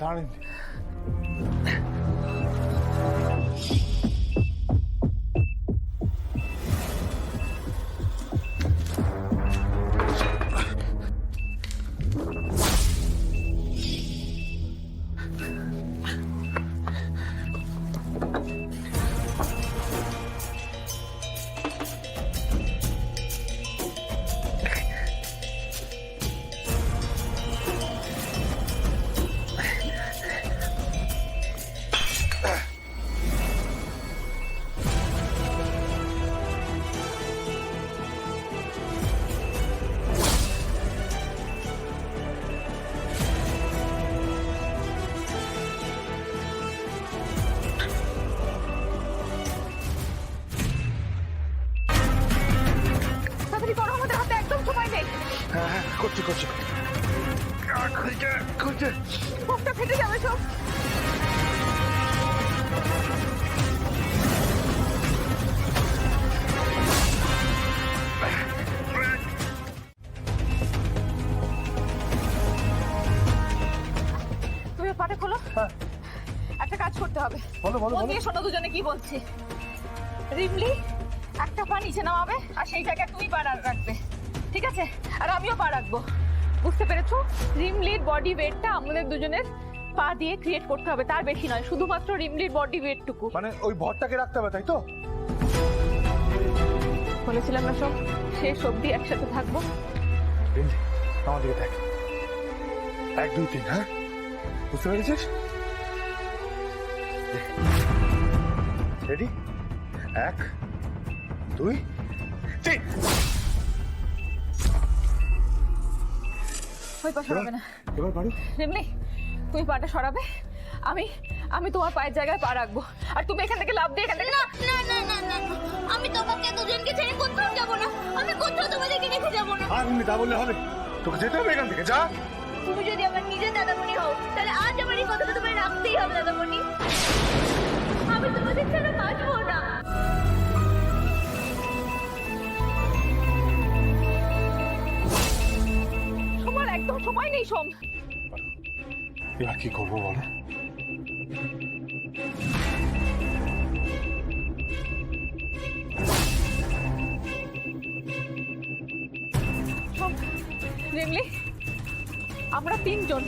দাঁড়ান। করছি করছি, খুলছে বুকটা ফেটে যাবে সব। তুমি পাটা খোলো। একটা কাজ করতে হবে। বলো বলো বলো, শোনো দুজনে কি বলছি। রিমলি একটা পা নিচে নামাবে আর সেই জায়গায় তুমি পা রাখবে, ঠিক আছে? আর আমিও পা রাখবো, বুঝতে পেরেছো? রিমলির বডি ওয়েটটা আমাদের দুজনের পা দিয়ে ক্রিয়েট করতে হবে, তার বেশি নয়, শুধুমাত্র রিমলির বডি ওয়েটটুকু। মানে ওই ভরটাকে রাখতে হবে, তাই তো? বলেছিলাম না সব শেষ অবধি একসাথে থাকবো। রিমলি আমার দিকে দেখ, 1 2 3, হ্যাঁ বুঝতে পেরেছিস? রেডি? 1 2 3। ওই পা সরাবে না। এবার পারো। রিমলি তুমি পাটা সরাবে, আমি তোমার পায়ের জায়গায় পা রাখবো, আর তুমি এখান থেকে লাফ দিয়ে এখান থেকে। না না না না না, আমি তোমাকে দুজনকে ছেড়ে কোথাও যাব না, আমি কোথাও তোমাদেরকে রেখে যাব না। আর তা বললে হবে? তোকে যেতে হবে এখান থেকে, যা। তুমি যদি আমার নিজের দাদামণি হও তাহলে আজ আমার এই কথাটা তোমায় রাখতেই হবে দাদামণি, আমি তোমাদের ছাড়া বাঁচবো না। তোমার একদম সময় নেই সোম। এবার কি করবো বলো? রিমলি আমরা তিনজন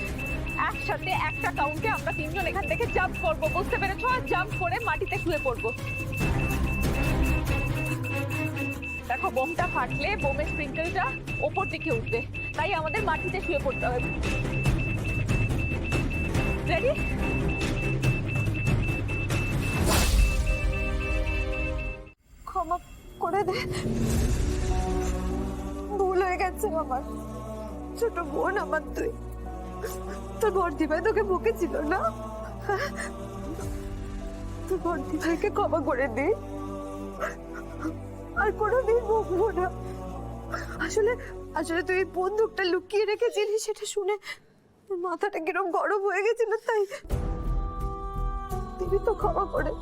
একসাথে একটা কাউন্টে আমরা তিনজন এখান থেকে জাম্প করবো, বুঝতে পেরেছো? আর জাম্প করে মাটিতে শুয়ে পড়বো। দেখো বোমটা ফাটলে বোমের স্প্রিঙ্কেলটা ওপর দিকে উঠবে, তাই আমাদের মাটিতে শুয়ে পড়তে হবে। রেডি? ক্ষমা করে দে, ভুল হয়ে গেছে আমার। ছোট বোন আমার তুই, তোর বর্দি ভাই তোকে বকেছিল না? তোর বর্দি ভাইকে ক্ষমা করে দে, আর কোনোদিন বকবো না। আসলে আসলে তুই বন্দুকটা লুকিয়ে রেখেছিলি, সেটা শুনে তোর মাথাটা কিরম গরম হয়ে গেছিল, তাই দিবি তো ক্ষমা করে।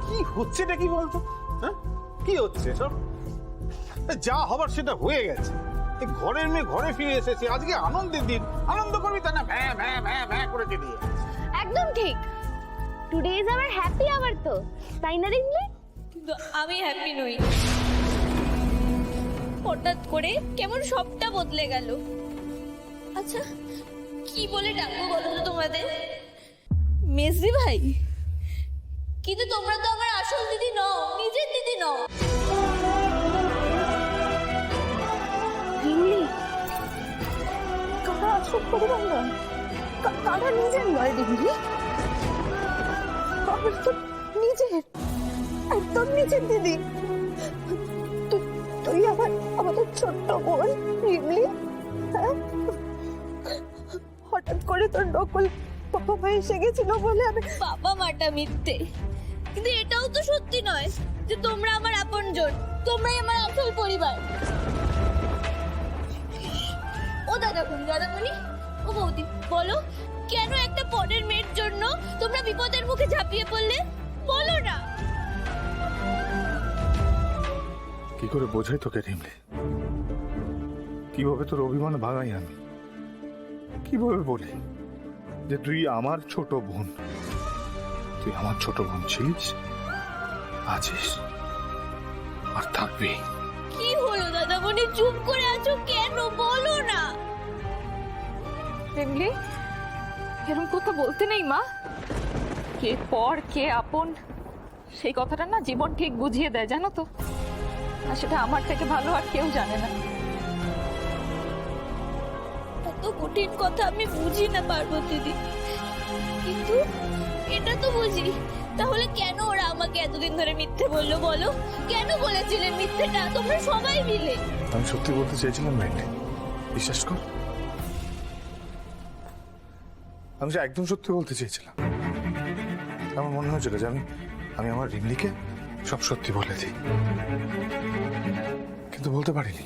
কি হচ্ছে না কি বলতো? হ্যাঁ কি হচ্ছে সব? যা হবার সেটা হয়ে গেছে। ঘরের মেয়ে ঘরে ফিরে এসেছে, আজকে আনন্দের দিন, আনন্দ করবি তা না ভ্যাঁ ভ্যাঁ ভ্যাঁ ভ্যাঁ করে দিয়ে। একদম ঠিক, today is our happy hour, তো তাই না রিমলি? কিন্তু আমি হ্যাপি নই, হঠাৎ করে কেমন সবটা বদলে গেল। আচ্ছা কি বলে ডাকবো বলো তো তোমাদের? মেসি ভাই? কিন্তু তোমরা তো আমার আসল দিদি নও, নিজের দিদি নও। রিমলি কারা আসল করলাম না, কারা নিজের নয় রিমলি, কারা তো নিজের, একদম নিজের দিদি। তুই আমাদের ছোট্ট বোন রিমলি, হ্যাঁ? হঠাৎ করে তোর নকল বাবা ভাই এসে গেছিল বলে আমি। বাবা মাটা মিথ্যে, কিন্তু এটাও তো সত্যি নয় যে তোমরা আমার আপনজন, তোমরাই আমার আসল পরিবার। ও দাদা দাদামণি, ও বৌদি, বলো কেন একটা পরের মেয়ের জন্য তোমরা বিপদের মুখে ঝাঁপিয়ে পড়লে? বলো না। কি করে বোঝাই তোকে রিমলি? কিভাবে তোর অভিমান ভাঙাই আমি? কিভাবে বলি যে তুই আমার ছোট বোন, তুই আমার ছোট বোন ছিলিস, আছিস, আর থাকবি। কি হলো দাদামণি, চুপ করে আছো কেন? বলো না। রিমলি, এরকম কথা বলতে নেই মা। কে পর কে আপন সেই কথাটা না জীবন ঠিক বুঝিয়ে দেয়, জানো তো। আর সেটা আমার থেকে ভালো আর কেউ জানে না। এত কঠিন কথা আমি বুঝি না পার্বতী দি, কিন্তু এটা তো বুঝি। তাহলে কেন ওরা আমাকে এতদিন ধরে মিথ্যে বললো বলো? কেন বলেছিলেন মিথ্যেটা তোমরা সবাই মিলে? আমি সত্যি বলতে চেয়েছিলাম রিমলি, বিশ্বাস কর। আমি যে একদম সত্যি বলতে চেয়েছিলাম। আমার মনে হয়েছিল যে আমি আমার রিমলিকে সব সত্যি বলে দিই, কিন্তু বলতে পারিনি।